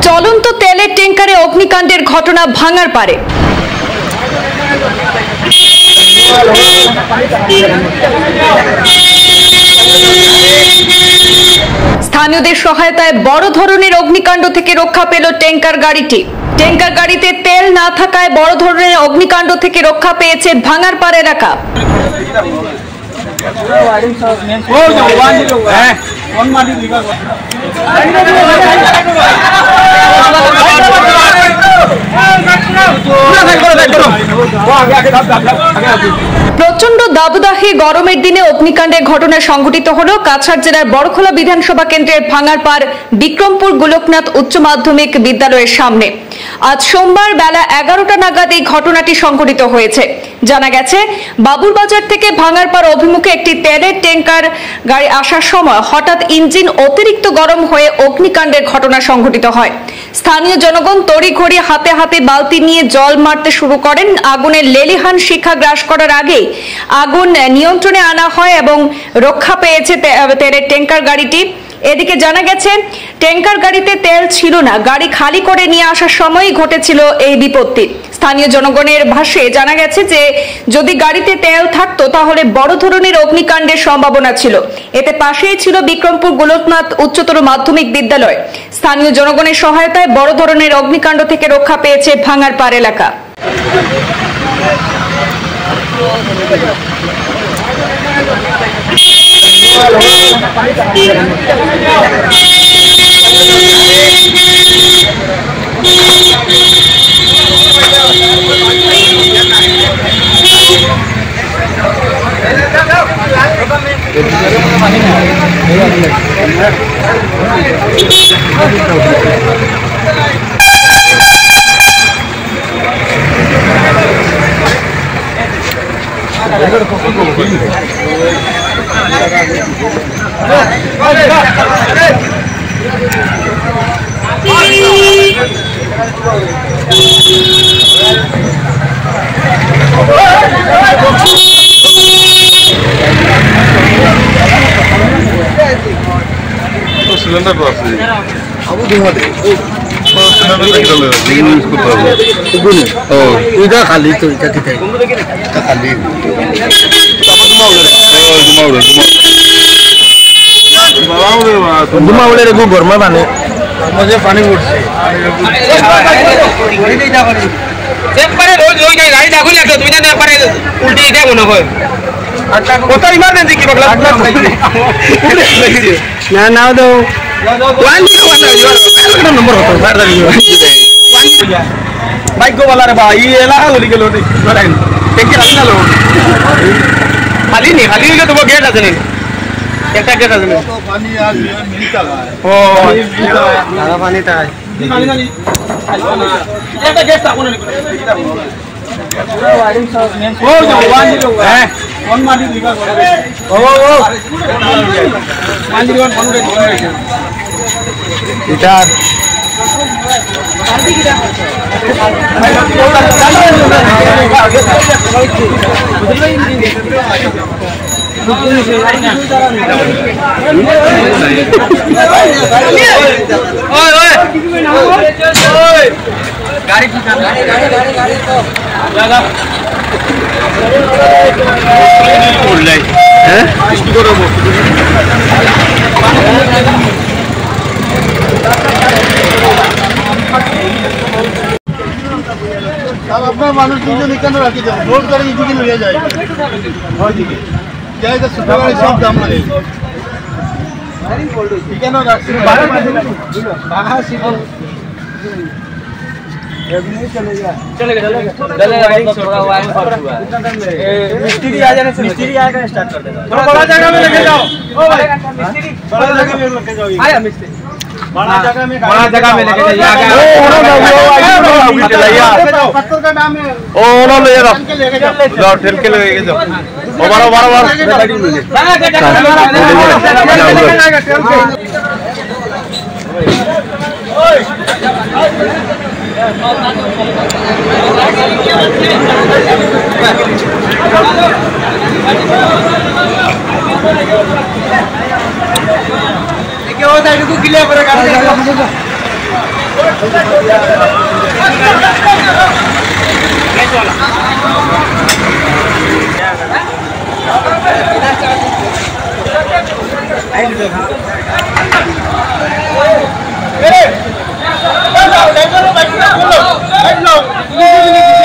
চলন্ত তেলের ট্যাঙ্কারে অগ্নিকাণ্ডের ঘটনা ভাঙারপাড়ে। স্থানীয়দের সহায়তায় বড় ধরনের অগ্নিকাণ্ড থেকে রক্ষা পেল ট্যাঙ্কার গাড়িটি। ট্যাঙ্কার গাড়িতে তেল না থাকায় বড় ধরনের অগ্নিকাণ্ড থেকে রক্ষা পেয়েছে ভাঙারপাড় এলাকা। প্রচন্ড দাবদাহে গরমের দিনে অগ্নিকাণ্ডের ঘটনা সংঘটিত হলো কাছাড় জেলার বড়খোলা বিধানসভা কেন্দ্রের ভাঙারপাড় বিক্রমপুর গোলকনাথ উচ্চ মাধ্যমিক বিদ্যালয়ের সামনে। আজ সোমবার বেলা 11টা নাগাদ এই ঘটনাটি সংঘটিত হয়েছে। জানা গেছে, বাবুরবাজার থেকে ভাঙারপাড় অভিমুখে একটি তেলের ট্যাঙ্কার গাড়ি আসার সময় হঠাৎ ইঞ্জিন অতিরিক্ত গরম হয়ে অগ্নিকাণ্ডের ঘটনা সংঘটিত হয়। স্থানীয় জনগণ তড়িঘড়ি হাতে হাতে বালতি নিয়ে জল মারতে শুরু করেন। আগুনের লেলিহান শিখা গ্রাস করার আগে আগুন নিয়ন্ত্রণে আনা হয় এবং রক্ষা পেয়েছে তেলের ট্যাঙ্কার গাড়িটি। এদিকে জানা গেছে, ট্যাঙ্কার গাড়িতে তেল ছিল না, গাড়ি খালি করে নিয়ে আসার সময়ই ঘটেছিল এই বিপত্তি। স্থানীয় জনগণের ভাষ্যে জানা গেছে যে যদি গাড়িতে তেল থাকতো তাহলে বড় ধরনের অগ্নিকাণ্ডের সম্ভাবনা ছিল। এতে পাশেই ছিল বিক্রমপুর গোলকনাথ উচ্চতর মাধ্যমিক বিদ্যালয়। স্থানীয় জনগণের সহায়তায় বড় ধরনের অগ্নিকাণ্ড থেকে রক্ষা পেয়েছে ভাঙারপাড় এলাকা। সিলিন্ডার তো আছে খালি তো খালি গরমে পানি পানি পড়ছে উল্টি মনে হয় কত ইমার্জেন্সি কি না নাও দাও নম্বর ভাগ্য বলা রে ভাই এলাকা হলি গেল খালি নি খালি হইলে তোমার গেট আছে নি একটা গেট আছে ও পানি তাই একটা গেট থাকুন গাড়ি আপনার মানুষ দুজন এখানে রাখি যাবো ভোট করে এদিকে নিয়ে যায় ওইদিকে যাই তো ছোট গাড়ি সব দাম লাগে এখানে রাখছি मिस्त्री आ जाने से मिस्त्री आएगा स्टार्ट कर देगा थोड़ा बड़ा जगह में लेके जाओ ओ भाई मिस्त्री बड़ा जगह में लेके जाओ आया मिस्त्री बड़ा जगह में लेके जाइए पत्थर का नाम है ओ नो ले जाओ ठेल के लेके जाओ ओ बड़ा क्लियर Hey!